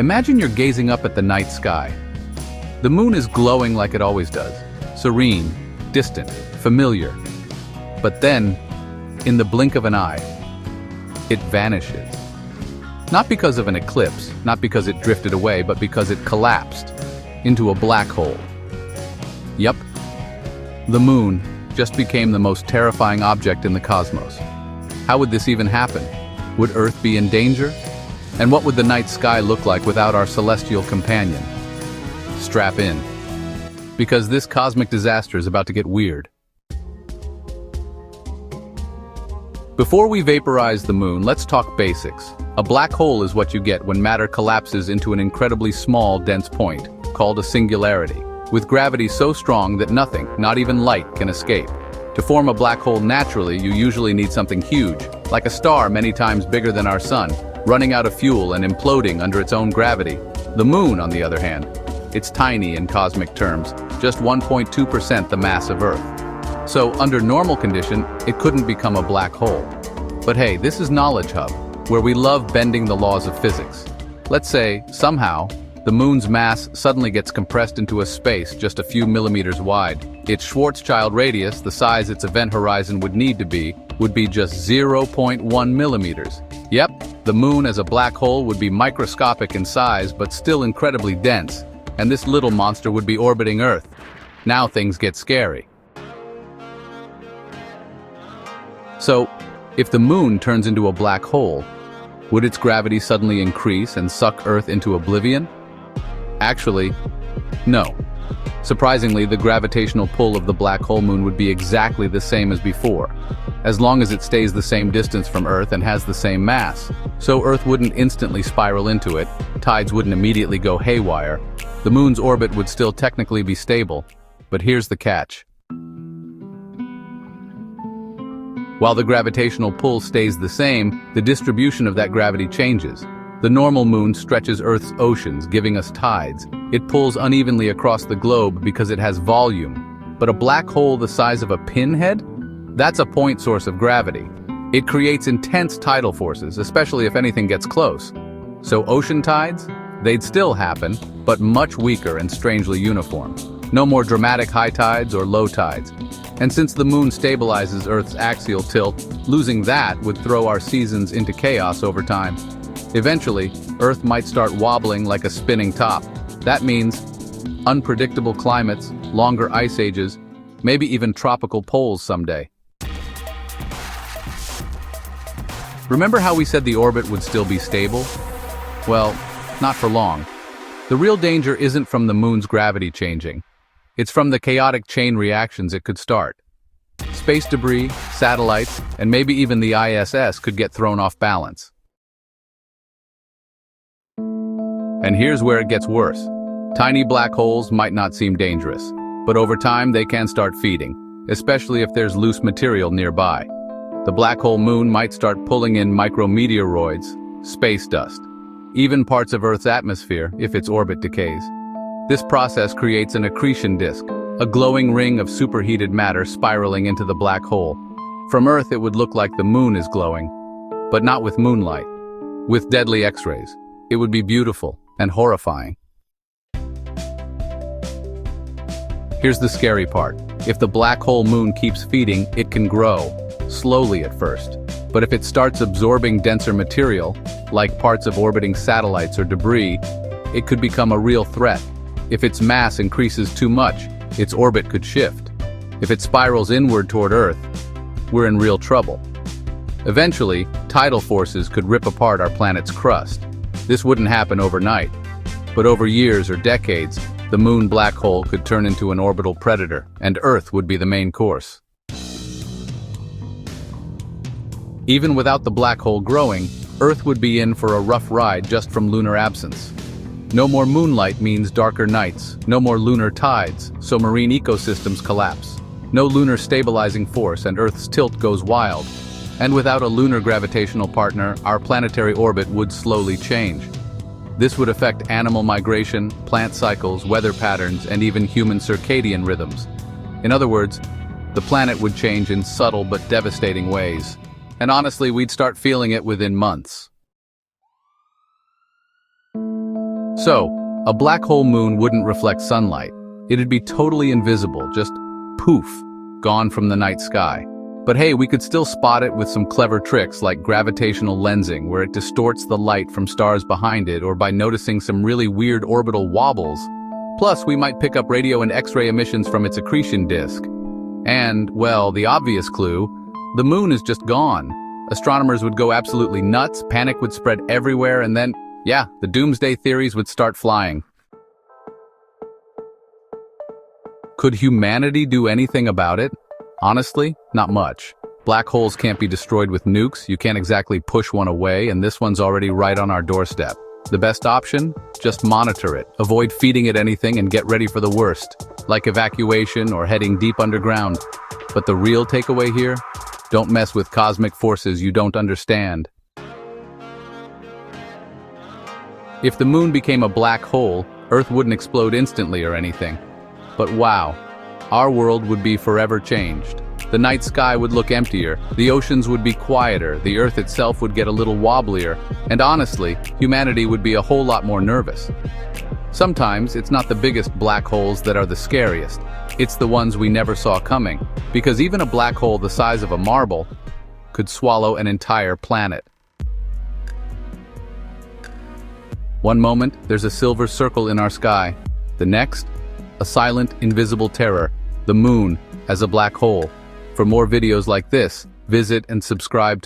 Imagine you're gazing up at the night sky. The moon is glowing like it always does, serene, distant, familiar. But then, in the blink of an eye, it vanishes. Not because of an eclipse, not because it drifted away, but because it collapsed into a black hole. Yup, the moon just became the most terrifying object in the cosmos. How would this even happen? Would Earth be in danger? And what would the night sky look like without our celestial companion? Strap in, because this cosmic disaster is about to get weird. Before we vaporize the moon, let's talk basics. A black hole is what you get when matter collapses into an incredibly small, dense point, called a singularity, with gravity so strong that nothing, not even light, can escape. To form a black hole naturally, you usually need something huge, like a star many times bigger than our sun, running out of fuel and imploding under its own gravity. The moon, on the other hand, it's tiny in cosmic terms, just 1.2% the mass of Earth. So, under normal condition, it couldn't become a black hole. But hey, this is Knowledge Hub, where we love bending the laws of physics. Let's say, somehow, the moon's mass suddenly gets compressed into a space just a few millimeters wide. Its Schwarzschild radius, the size its event horizon would need to be, would be just 0.1 millimeters. Yep, the moon as a black hole would be microscopic in size, but still incredibly dense, and this little monster would be orbiting Earth. Now things get scary. So, if the moon turns into a black hole, would its gravity suddenly increase and suck Earth into oblivion? Actually, no. Surprisingly, the gravitational pull of the black hole moon would be exactly the same as before, as long as it stays the same distance from Earth and has the same mass. So Earth wouldn't instantly spiral into it, tides wouldn't immediately go haywire, the moon's orbit would still technically be stable. But here's the catch. While the gravitational pull stays the same, the distribution of that gravity changes. The normal moon stretches Earth's oceans, giving us tides. It pulls unevenly across the globe because it has volume. But a black hole the size of a pinhead? That's a point source of gravity. It creates intense tidal forces, especially if anything gets close. So ocean tides? They'd still happen, but much weaker and strangely uniform. No more dramatic high tides or low tides. And since the moon stabilizes Earth's axial tilt, losing that would throw our seasons into chaos over time. Eventually, Earth might start wobbling like a spinning top. That means unpredictable climates, longer ice ages, maybe even tropical poles someday. Remember how we said the orbit would still be stable? Well, not for long. The real danger isn't from the moon's gravity changing. It's from the chaotic chain reactions it could start. Space debris, satellites, and maybe even the ISS could get thrown off balance. And here's where it gets worse. Tiny black holes might not seem dangerous, but over time they can start feeding, especially if there's loose material nearby. The black hole moon might start pulling in micrometeoroids, space dust, even parts of Earth's atmosphere if its orbit decays. This process creates an accretion disk, a glowing ring of superheated matter spiraling into the black hole. From Earth it would look like the moon is glowing, but not with moonlight. With deadly X-rays, it would be beautiful and horrifying. Here's the scary part. If the black hole moon keeps feeding, it can grow, slowly at first. But if it starts absorbing denser material, like parts of orbiting satellites or debris, it could become a real threat. If its mass increases too much, its orbit could shift. If it spirals inward toward Earth, we're in real trouble. Eventually, tidal forces could rip apart our planet's crust. This wouldn't happen overnight, but over years or decades, the moon black hole could turn into an orbital predator, and Earth would be the main course. Even without the black hole growing, Earth would be in for a rough ride just from lunar absence. No more moonlight means darker nights, no more lunar tides, so marine ecosystems collapse. No lunar stabilizing force and Earth's tilt goes wild. And without a lunar gravitational partner, our planetary orbit would slowly change. This would affect animal migration, plant cycles, weather patterns, and even human circadian rhythms. In other words, the planet would change in subtle but devastating ways. And honestly, we'd start feeling it within months. So, a black hole moon wouldn't reflect sunlight. It'd be totally invisible, just poof, gone from the night sky. But hey, we could still spot it with some clever tricks like gravitational lensing, where it distorts the light from stars behind it, or by noticing some really weird orbital wobbles. Plus, we might pick up radio and X-ray emissions from its accretion disk. And, well, the obvious clue, the moon is just gone. Astronomers would go absolutely nuts, panic would spread everywhere, and then, yeah, the doomsday theories would start flying. Could humanity do anything about it? Honestly, not much. Black holes can't be destroyed with nukes, you can't exactly push one away, and this one's already right on our doorstep. The best option? Just monitor it, avoid feeding it anything, and get ready for the worst, like evacuation or heading deep underground. But the real takeaway here? Don't mess with cosmic forces you don't understand. If the moon became a black hole, Earth wouldn't explode instantly or anything. But wow, our world would be forever changed. The night sky would look emptier, the oceans would be quieter, the Earth itself would get a little wobblier, and honestly, humanity would be a whole lot more nervous. Sometimes it's not the biggest black holes that are the scariest, it's the ones we never saw coming, because even a black hole the size of a marble could swallow an entire planet. One moment, there's a silver circle in our sky. The next, a silent, invisible terror, the moon as a black hole. For more videos like this, visit and subscribe